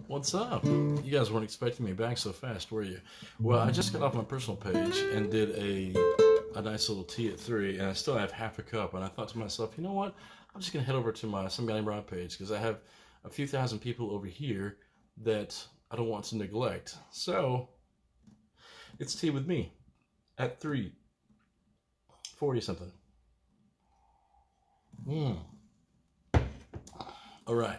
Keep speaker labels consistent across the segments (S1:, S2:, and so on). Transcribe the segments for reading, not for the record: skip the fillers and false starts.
S1: What's up? You guys weren't expecting me back so fast, were you? Well, I just got off my personal page and did a nice little tea at 3, and I still have half a cup. And I thought to myself, you know what? I'm just gonna head over to my Some Guy Named Rob page because I have a few thousand people over here that I don't want to neglect. So it's tea with me at 3:40 something. All right.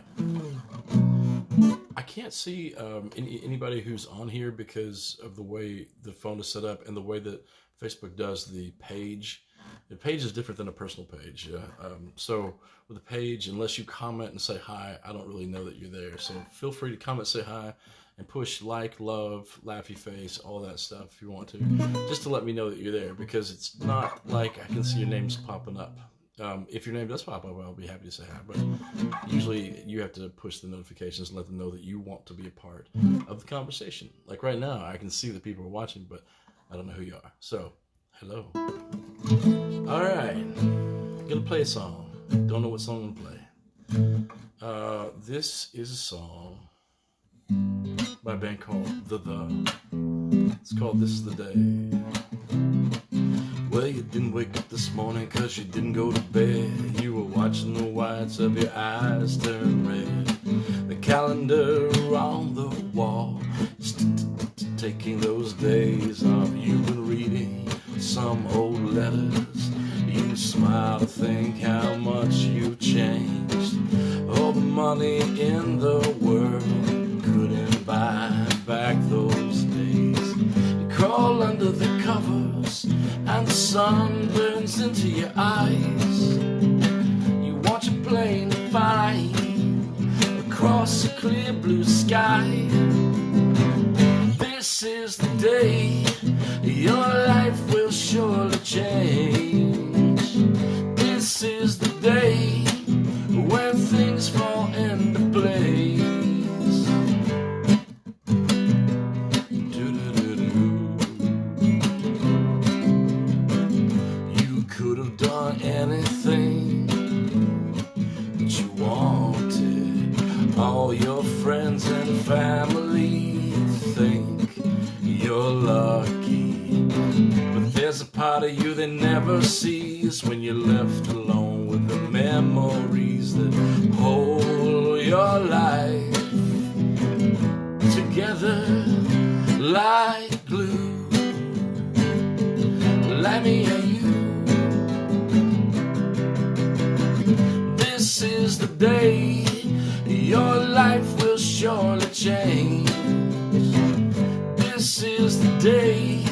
S1: I can't see anybody who's on here because of the way the phone is set up and the way that Facebook does the page. The page is different than a personal page. So with a page, unless you comment and say hi, I don't really know that you're there. So feel free to comment, say hi, and push like, love, laughy face, all that stuff if you want to, just to let me know that you're there, because it's not like I can see your names popping up. If your name does pop up, I'll be happy to say hi, but usually you have to push the notifications and let them know that you want to be a part of the conversation. Like right now, I can see that people are watching, but I don't know who you are. So, hello. All right, gonna play a song. Don't know what song I'm gonna play. This is a song by a band called The. It's called This Is the Day. Well, you didn't wake up this morning 'cause you didn't go to bed. You were watching the whites of your eyes turn red. The calendar on the wall is taking those days off. You've been reading some old letters. You smile to think how much you've changed. All the money in the world couldn't buy back those days. You crawl under the covers and the sun burns into your eyes. You watch a plane fly across a clear blue sky. This is the day your life will surely change. This is the day when things fall into place. Anything that you wanted. All your friends and family think you're lucky, but there's a part of you they never sees when you're left alone with the memories that hold your life together like glue. Let me hear you. This is the day your life will surely change. This is the day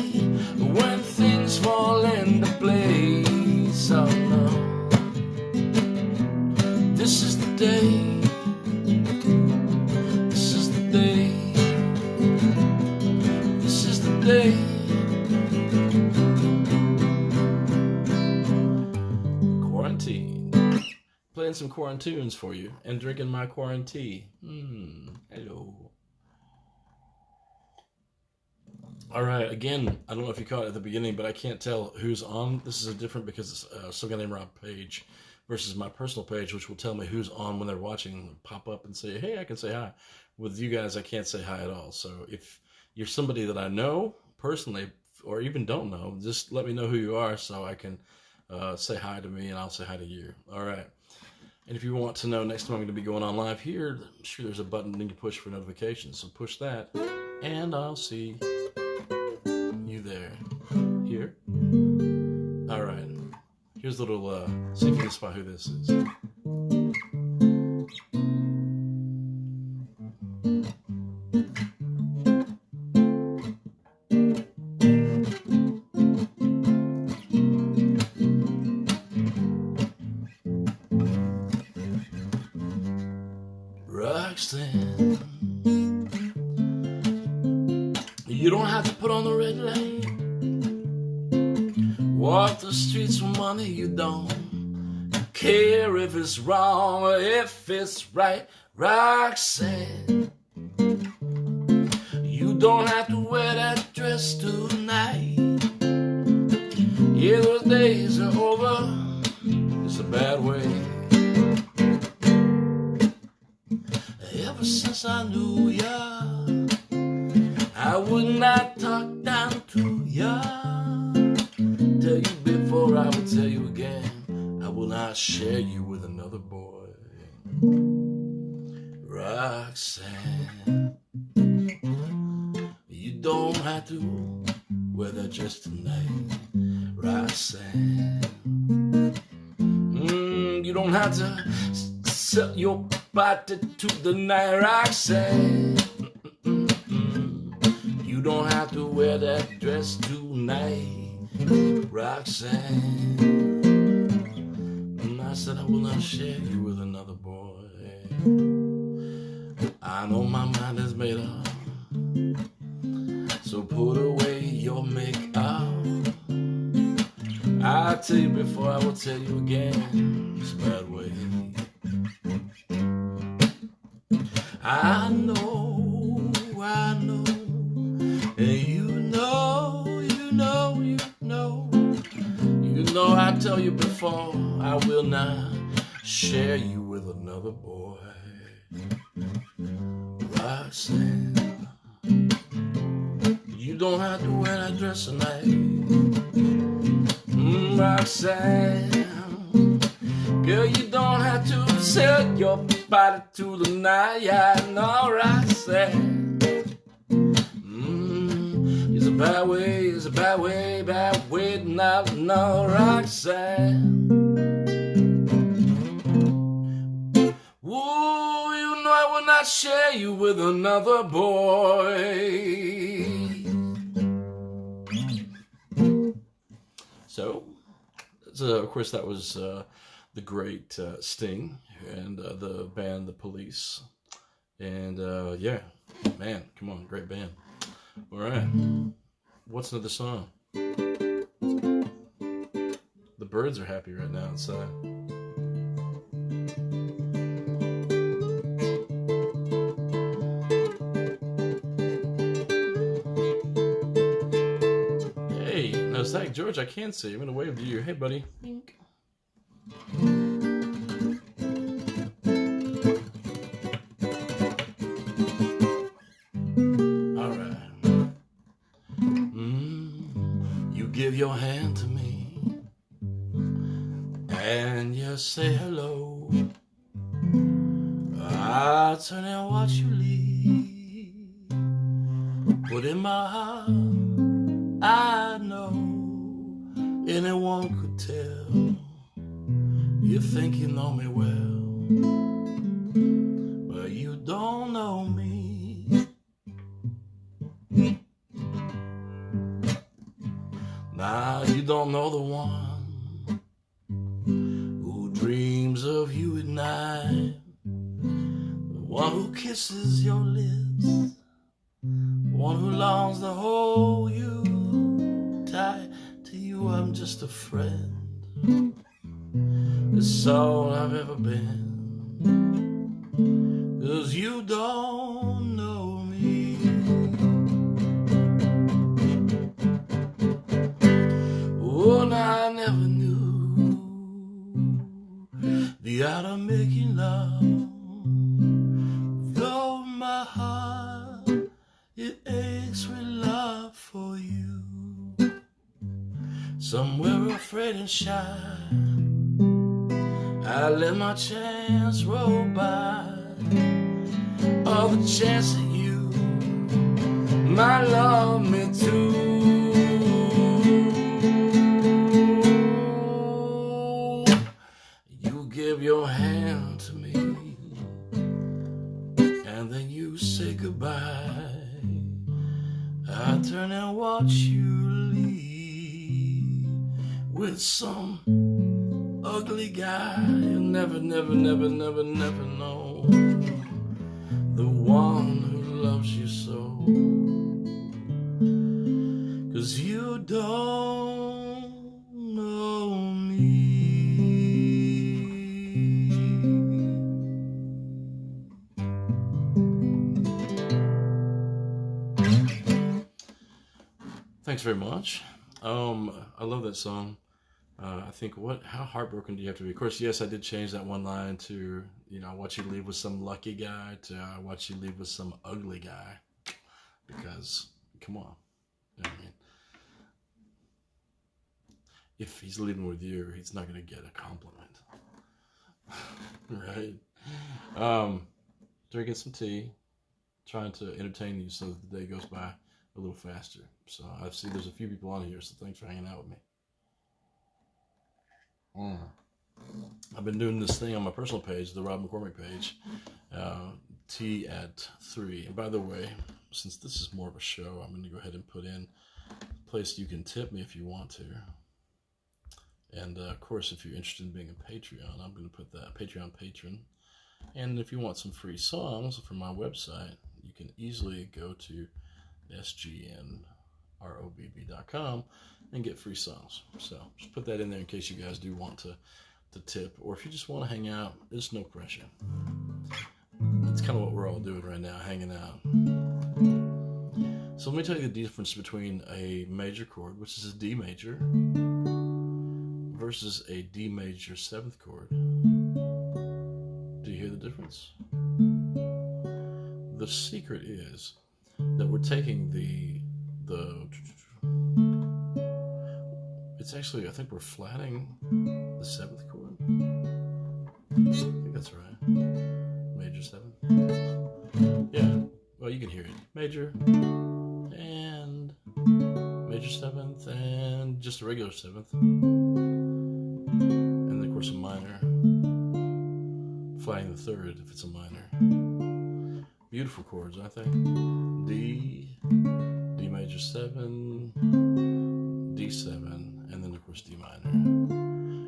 S1: when things fall into place. Oh no. This is the day. This is the day. This is the day. Quarantine. Playing some quarantunes for you and drinking my quarantine. Hello. All right, again, I don't know if you caught it at the beginning, but I can't tell who's on. This is a different because it's Some Guy Named Rob page versus my personal page, which will tell me who's on when they're watching, pop up and say, hey, I can say hi. With you guys, I can't say hi at all. So if you're somebody that I know personally or even don't know, just let me know who you are so I can say hi to me and I'll say hi to you. All right. And if you want to know next time I'm going to be going on live here, I'm sure there's a button you can push for notifications. So push that, and I'll see you there. Here. All right. Here's a little, see if you can spot who this is. Roxanne, you don't have to put on the red light. Walk the streets for money, you don't care if it's wrong or if it's right. Roxanne, you don't have to wear that dress tonight. Yeah, those days are over. It's a bad way. Ever since I knew ya, I would not talk down to ya. Tell you before, I will tell you again, I will not share you with another boy. Roxanne, you don't have to wear that dress tonight. Roxanne, you don't have to sell your body to the night. Roxanne, you don't have to wear that dress tonight. Roxanne, and I said I will not share you with another boy. I know my mind is made up, so put away your makeup. I'll tell you before, I will tell you again, it's a bad way. I know, and you know, I tell you before, I will not share you with another boy. Roxanne, you don't have to wear that dress tonight. Roxanne, girl, you don't have to sell your body to the night. Yeah, no, Roxanne, it's a bad way, it's a bad way, no, no, Roxanne. Ooh, you know I will not share you with another boy. So, of course, that was the great Sting and the band The Police. And yeah, man, come on, great band. All right, what's another song? The birds are happy right now outside. Hey, now Zach George, I can see you. I'm gonna wave to you. Hey, buddy. Wink. All right. You give your hand to me, and you say hello. I turn and watch you leave, but in my heart I know anyone could tell. You think you know me well, but you don't know me. Now you don't know the one who dreams of you at night, the one who kisses your lips, the one who longs to hold you tight. To you I'm just a friend, that's all I've ever been, 'cause you don't know me. Oh, and I never knew the art of making love, though my heart, it aches with love for you. Somewhere afraid and shy, I let my chance roll by. All the chance that you might love me too. You give your hand to me, and then you say goodbye. I turn and watch you leave with some ugly guy. You'll never know the one who loves you so, 'cause you don't know me. Thanks very much. I love that song. I think, how heartbroken do you have to be? Of course, yes, I did change that one line to, I want you to leave with some lucky guy to I want you to leave with some ugly guy. Because, come on. You know what I mean? If he's leaving with you, he's not going to get a compliment. Right? Drinking some tea, trying to entertain you so that the day goes by a little faster. So I see there's a few people on here, so thanks for hanging out with me. I've been doing this thing on my personal page, the Rob McCormick page, tea at 3. And by the way, since this is more of a show, I'm going to go ahead and put in a place you can tip me if you want to. And of course, if you're interested in being a Patreon, I'm going to put that Patreon patron. And if you want some free songs from my website, you can easily go to sgnrobb.com and get free songs. So just put that in there in case you guys do want to tip, or if you just want to hang out, there's no pressure. It's kind of what we're all doing right now, hanging out. So let me tell you the difference between a major chord, which is a D major, versus a D major 7th chord. Do you hear the difference? The secret is that we're taking it's actually, I think we're flatting the 7th chord. I think that's right. Major 7th. Yeah, well, you can hear it. Major and major 7th and just a regular 7th. And then, of course, a minor. Flatting the 3rd if it's a minor. Beautiful chords, aren't they? D major 7, D7, and then of course D minor.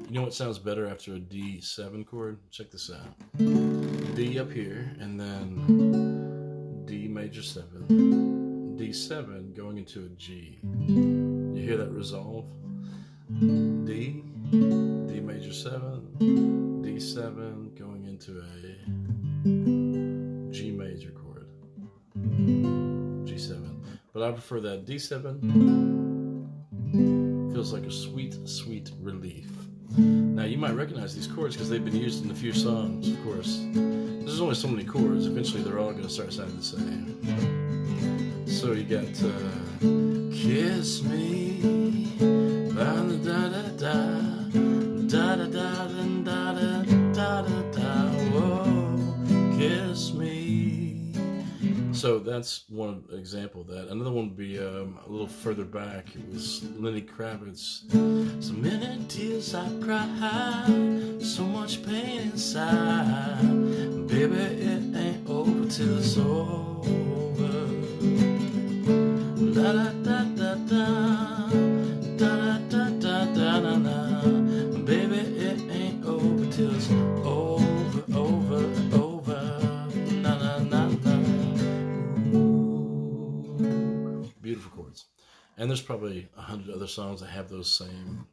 S1: You know what sounds better after a D7 chord? Check this out. D up here, and then D major 7, D7 going into a G. You hear that resolve? D major 7, D7 going into a G major chord. G7. But I prefer that D7. Feels like a sweet, sweet relief. Now you might recognize these chords because they've been used in a few songs, of course. There's only so many chords. Eventually they're all going to start sounding the same. So you got Kiss Me, da da da da da da da da da da da, whoa, kiss me. So that's one example of that. Another one would be a little further back. It was Lenny Kravitz. So many tears I cried, so much pain inside. Baby, it ain't over till it's over. Da da da da da da da da da da da. Baby, it ain't over till it's over, over, over. Na na na na. Beautiful chords. And there's probably 100 other songs that have those same.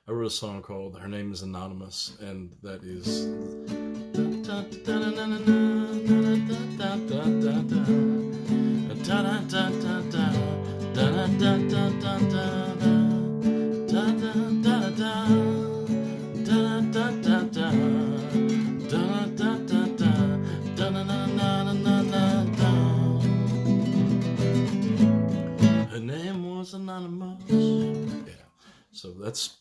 S1: I wrote a song called "Her Name Is Anonymous," and that is. Her name was Anonymous. Yeah. So that's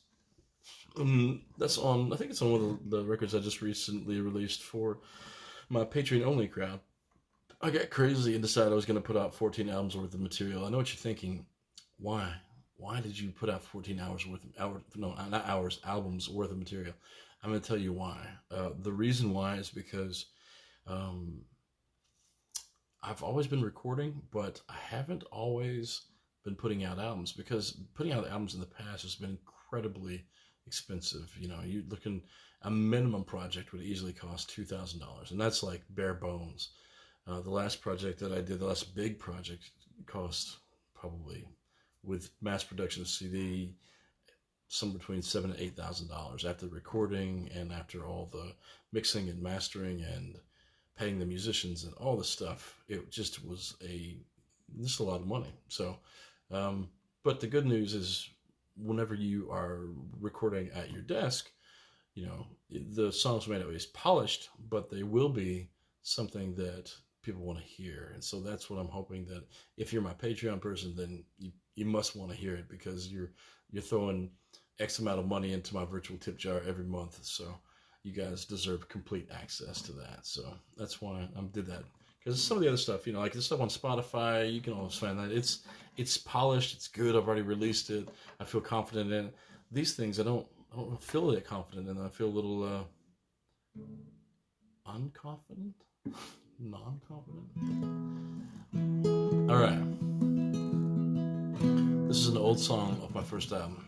S1: on. I think it's on one of the records I just recently released for my Patreon only crowd. I got crazy and decided I was going to put out 14 albums worth of material. I know what you're thinking. Why? Why did you put out 14 hours worth of albums worth of material? I'm going to tell you why. The reason why is because I've always been recording, but I haven't always been putting out albums, because putting out albums in the past has been incredibly expensive. You know, you're looking, a minimum project would easily cost $2,000, and that's like bare bones. The last project that I did, the last big project, cost probably, with mass production of CD, somewhere between $7,000 and $8,000 after the recording and after all the mixing and mastering and paying the musicians and all the stuff. It just was just a lot of money. So, but the good news is whenever you are recording at your desk, you know, the songs may not be as polished, but they will be something that people want to hear. And so that's what I'm hoping, that if you're my Patreon person, then you must want to hear it, because you're throwing X amount of money into my virtual tip jar every month. So you guys deserve complete access to that. So that's why I did that. Because some of the other stuff, you know, like the stuff on Spotify, you can always find that it's polished, it's good. I've already released it. I feel confident in it. These things, I don't feel that confident in. I feel a little unconfident, non-confident. All right, this is an old song off my first album.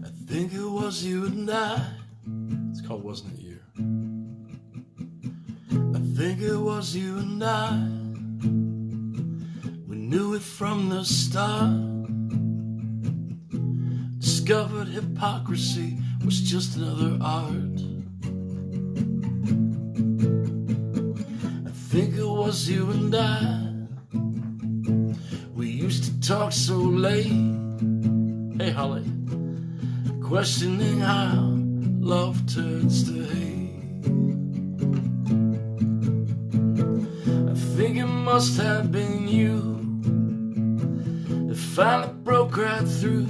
S1: I think it was you and I. It's called "Wasn't It You." I think it was you and I. We knew it from the start. Discovered hypocrisy was just another art. I think it was you and I. We used to talk so late. Hey, Holly. Questioning how love turns to hate. I think it must have been you that finally broke right through.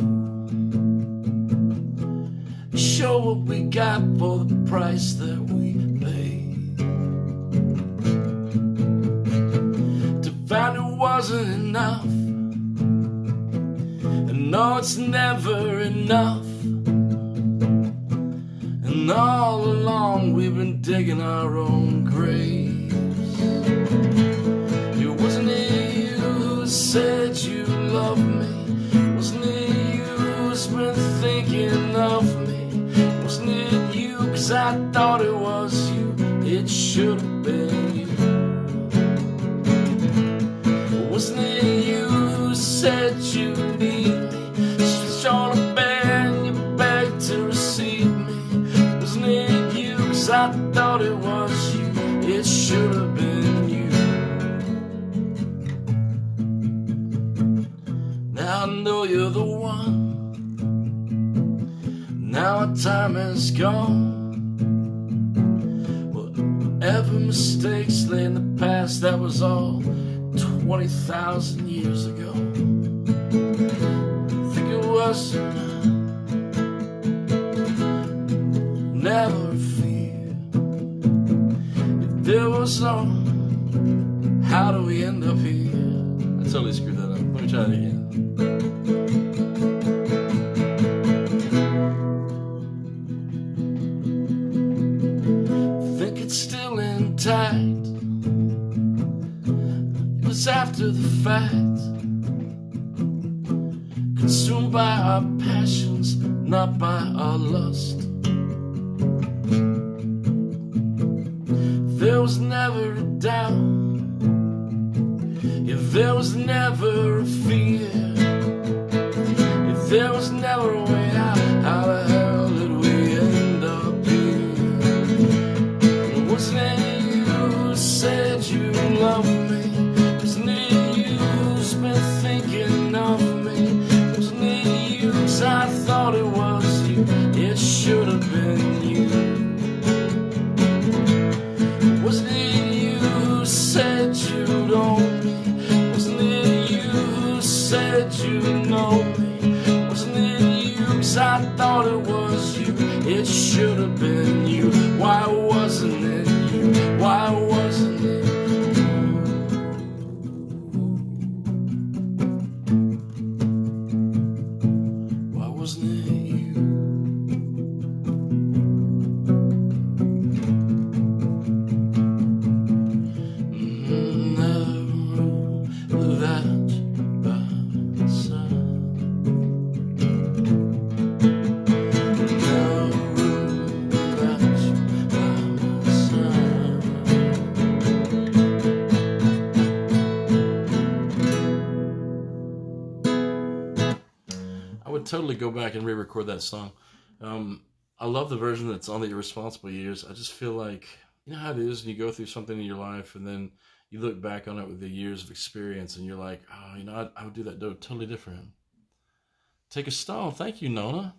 S1: Show what we got for the price that we paid. To find it wasn't enough. And no, it's never enough. And all along we've been digging our own graves. It wasn't you who said you loved me. Wasn't it you who's been thinking of me? Wasn't it you? 'Cause I thought it was you. It should have been you. Wasn't it you who said you need me? Switched on a bed and you begged to receive me. Wasn't it you? 'Cause I thought it was you. It should have been you. Now I know you're the one. Now our time is gone. Whatever mistakes lay in the past, that was all 20,000 years ago. I think it was never fear. If there was no, how do we end up here? I totally screwed that up. Let me try it again. Still intact. It was after the fact. Consumed by our passions, not by our lust. There was never a doubt. If there was never a fear. If there was never a way out, how the hell did we end up here? Wasn't it you who said you loved me? Wasn't it you who's been thinking of me? Wasn't it you? 'Cause I thought it was you. It should have been you. Wasn't it you who said you'd own me? Wasn't it you who said you know me? Wasn't it you? 'Cause I thought it was you. It should have been you. Why wasn't it? Why wasn't it? Why wasn't it you? Never that by my side. Totally go back and re-record that song. I love the version that's on the Irresponsible Years. I just feel like, you know how it is, and you go through something in your life, and then you look back on it with the years of experience, and you're like, oh, you know, I would do that totally different. Take a Stone. Thank you, Nona.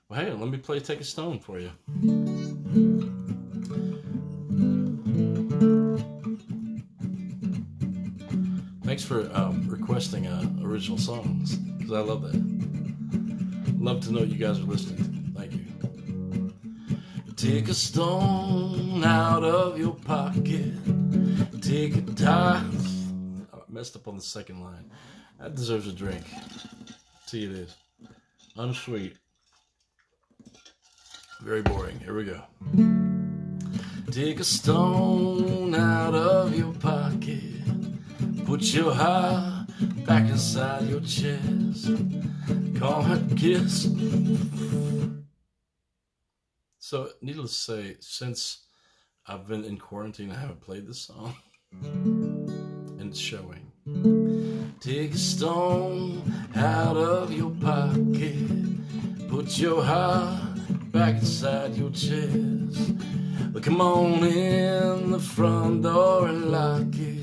S1: Well, hey, let me play Take a Stone for you. Thanks for requesting original songs, because I love that. Love to know you guys are listening. Thank you. Take a stone out of your pocket. Take a dive. Oh, I messed up on the second line. That deserves a drink. See, it is. Unsweet. Very boring. Here we go. Take a stone out of your pocket. Put your heart back inside your chest. Call it a kiss. So, needless to say, since I've been in quarantine, I haven't played this song. And it's showing. Take a stone out of your pocket. Put your heart back inside your chest. But come on in the front door and lock it.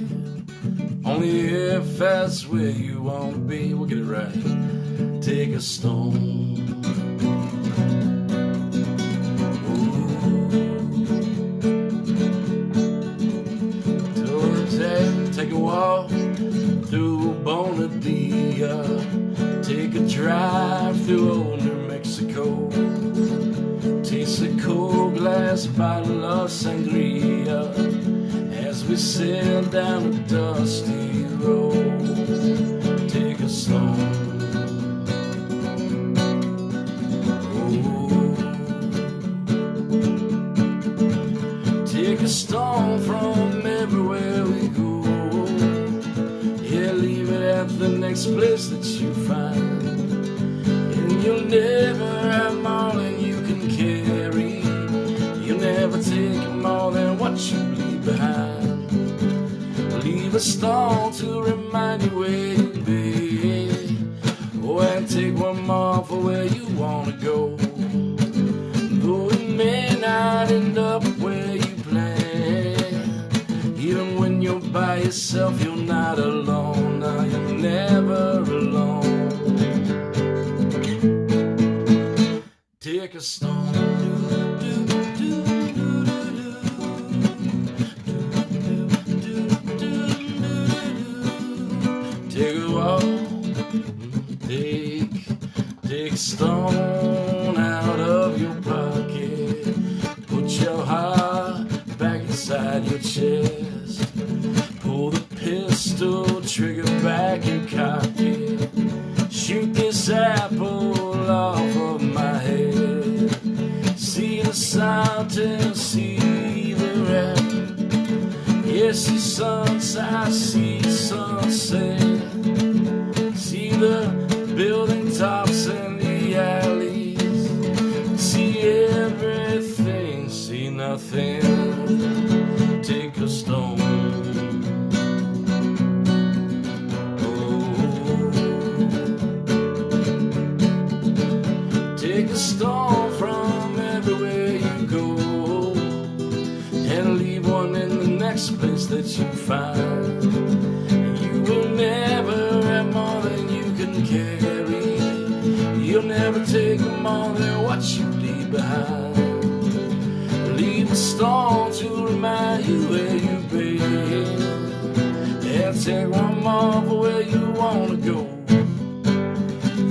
S1: Only if that's where you want to be. We'll get it right. Take a stone. Take a walk through Bonadilla. Take a drive through old New Mexico. Taste a cold glass bottle of sangria as we sail down a dusty road. Take a stone. Oh. Take a stone from everywhere we go. Yeah, leave it at the next place that you find. And you'll never have more than you can carry. You'll never take more than what you leave behind. Leave a stone to remind you where you've been. Oh, and take one more for where you want to go. Though you may not end up where you plan, even when you're by yourself, you're not alone. No, you're never alone. Take a stone. Take a walk. Take a stone out of your pocket. Put your heart back inside your chest. Pull the pistol trigger back and cock it. Shoot this apple off of my head. See the fountain, see the red. Yes, see sunset, see sunset. See the building tops and the alleys. See everything, see nothing. Take a stone. Take a stone from everywhere you go, and leave one in the next place that you find. You will never have more than you can carry. You'll never take more than what you leave behind. Leave a stone to remind you where you've been, and take one more for where you want to go.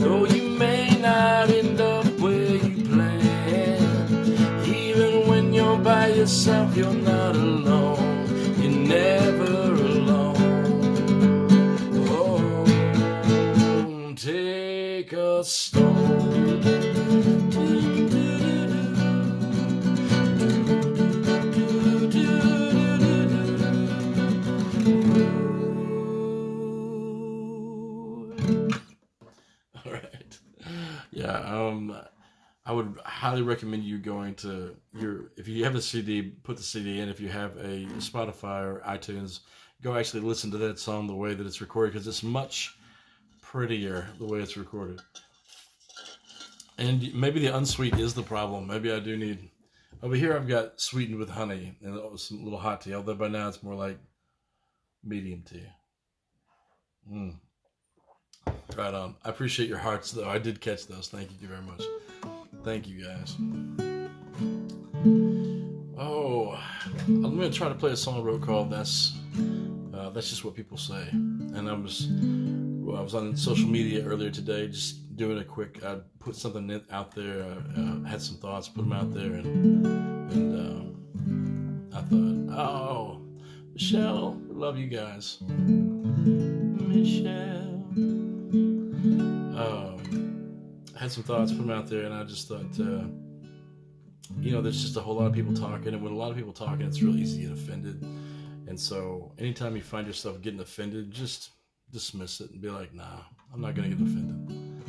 S1: Though you may not end up where you plan, even when you're by yourself, you're not alone. You're never alone. Oh, take a stone. I would highly recommend you going to if you have a CD, put the CD in. If you have a Spotify or iTunes, go actually listen to that song the way that it's recorded, because it's much prettier the way it's recorded. And maybe the unsweet is the problem. Maybe I do need, over here I've got sweetened with honey and some little hot tea, although by now it's more like medium tea. Right on. I appreciate your hearts, though. I did catch those. Thank you very much. Thank you, guys. Oh, I'm going to try to play a song I wrote called That's Just What People Say. And I was on social media earlier today, just doing a quick, I put something out there, had some thoughts, put them out there, and I thought, oh, Michelle, I love you guys. Michelle. I had some thoughts, put them out there, and I just thought, there's just a whole lot of people talking, and when a lot of people talking, it's real easy to get offended. And so anytime you find yourself getting offended, just dismiss it and be like, nah, I'm not going to get offended.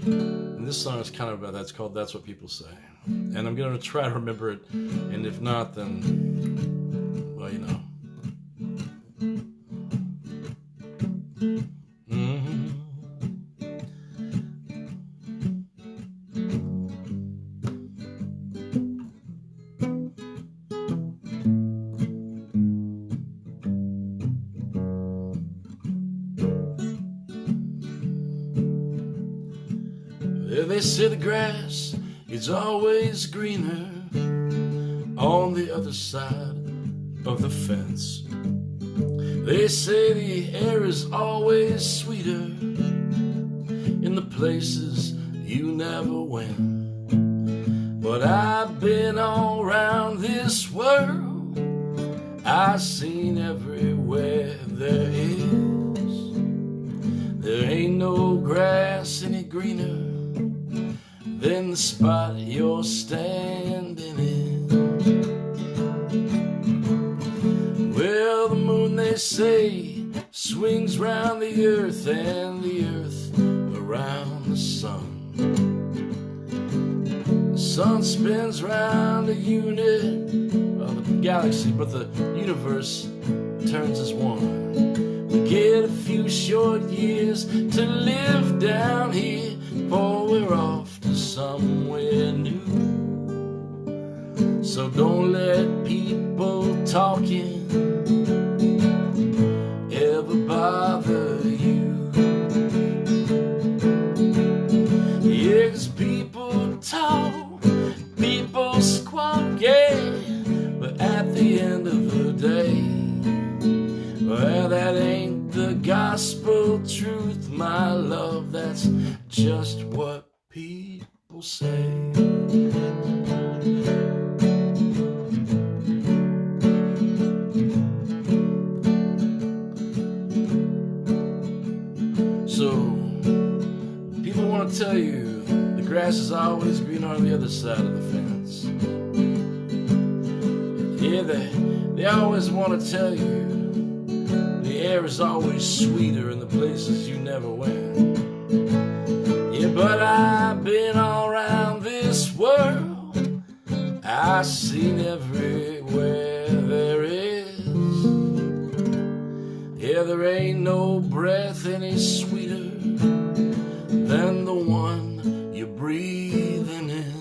S1: And this song is kind of about that. It's called That's What People Say. And I'm going to try to remember it, and if not, then, well, you know. They say the grass is always greener on the other side of the fence. They say the air is always sweeter in the places you never went. But I've been all around this world, I've seen everywhere there is. There ain't no grass any greener than the spot you're standing in. Well, the moon, they say, swings round the earth, and the earth around the sun. The sun spins round a unit of the galaxy, but the universe turns as one. We get a few short years to live down here before we're off to somewhere new. So don't let people talking ever bother you. Yeah, 'cause people talk, people squawk, yeah, but at the end of the day, well, that ain't the gospel truth, my love. That's just what people say. So, people want to tell you the grass is always greener on the other side of the fence. Yeah, they always want to tell you the air is always sweeter in the places you never went. Yeah, but I've been all around this world, I've seen everywhere there is. Yeah, there ain't no breath any sweeter than the one you're breathing in.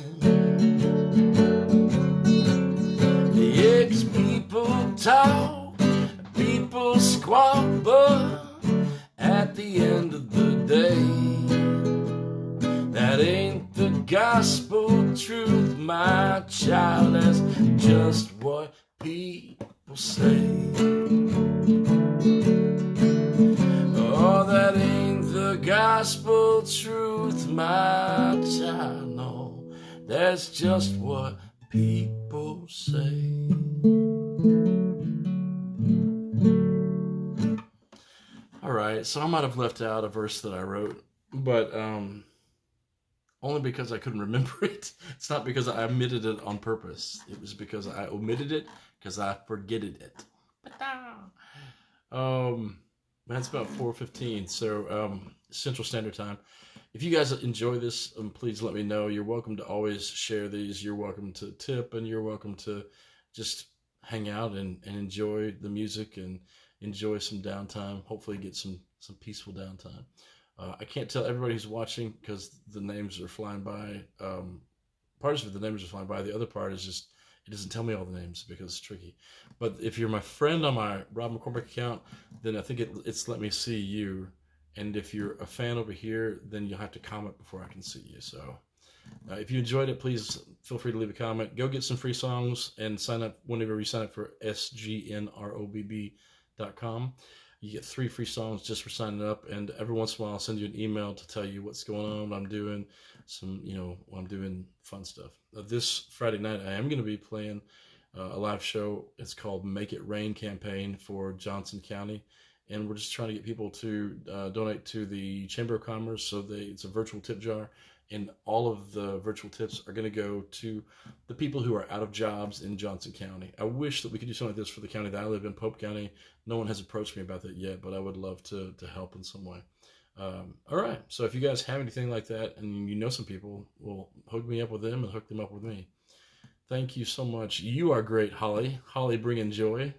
S1: Yeah, 'cause people talk, people squawk, but at the end of the day, that ain't the gospel truth, my child. That's just what people say. Oh, that ain't the gospel truth, my child. No, that's just what people say. All right, so I might have left out a verse that I wrote, but only because I couldn't remember it. It's not because I omitted it on purpose. It was because I omitted it because I forgetted it. That's about 4:15, so Central Standard Time. If you guys enjoy this, please let me know. You're welcome to always share these. You're welcome to tip, and you're welcome to just hang out and enjoy the music and enjoy some downtime. Hopefully get some peaceful downtime. I can't tell everybody who's watching because the names are flying by. Part of it, the names are flying by. The other part is just, it doesn't tell me all the names because it's tricky. But if you're my friend on my Rob McCormick account, then I think it's let me see you. And if you're a fan over here, then you'll have to comment before I can see you. So if you enjoyed it, please feel free to leave a comment. Go get some free songs and sign up whenever you sign up for sgnrobb.com. You get 3 free songs just for signing up, and every once in a while I'll send you an email to tell you what's going on, what I'm doing, I'm doing fun stuff. This Friday night I am going to be playing a live show. It's called Make It Rain Campaign for Johnson County, and we're just trying to get people to donate to the Chamber of Commerce. So it's a virtual tip jar, and all of the virtual tips are going to go to the people who are out of jobs in Johnson County. I wish that we could do something like this for the county that I live in, Pope County. No one has approached me about that yet, but I would love to help in some way. All right, so if you guys have anything like that and you know some people, well, hook me up with them and hook them up with me. Thank you so much. You are great, Holly. Holly bringing joy.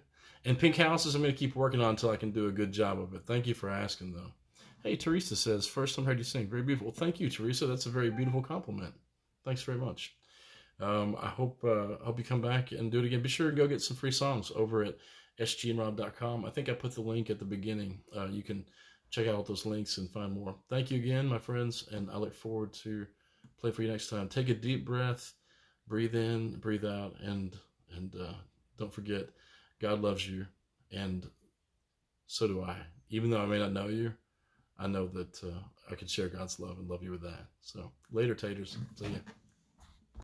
S1: And pink houses, I'm going to keep working on until I can do a good job of it. Thank you for asking, though. Hey, Teresa says, first time I heard you sing. Very beautiful. Well, thank you, Teresa. That's a very beautiful compliment. Thanks very much. I hope you come back and do it again. Be sure to go get some free songs over at sgnrobb.com. I think I put the link at the beginning. You can check out those links and find more. Thank you again, my friends, and I look forward to play for you next time. Take a deep breath, breathe in, breathe out, and don't forget, God loves you, and so do I. Even though I may not know you, I know that I can share God's love and love you with that. So later, taters. See ya.